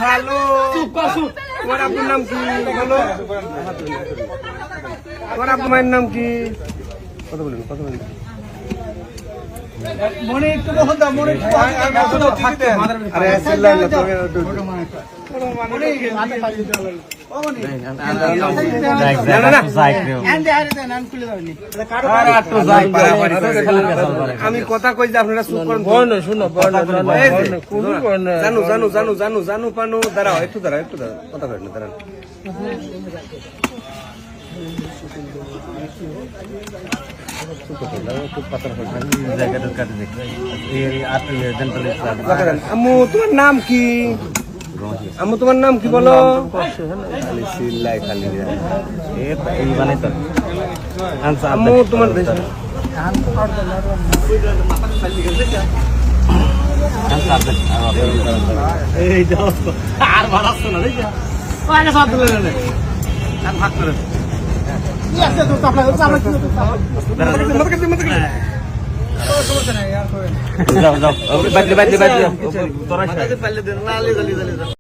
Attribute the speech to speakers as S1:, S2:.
S1: ভালো তোমার আপনার নাম কি বলো? তোমার আপনার মায়ের নাম কি? কথা বলুন মনে একটু কখন দাও মনে আমি কথা কই যে আপনারা চুপ করেন জানু পানু দাঁড়াও একটু দাঁড়াও কথা করেন দাঁড়ান আম্মু তোমার নাম কি? আম্মু তোমার নাম কি বলো? আম্মু তোমার আর বাড়াচ্ছ না ভাগ করে যাও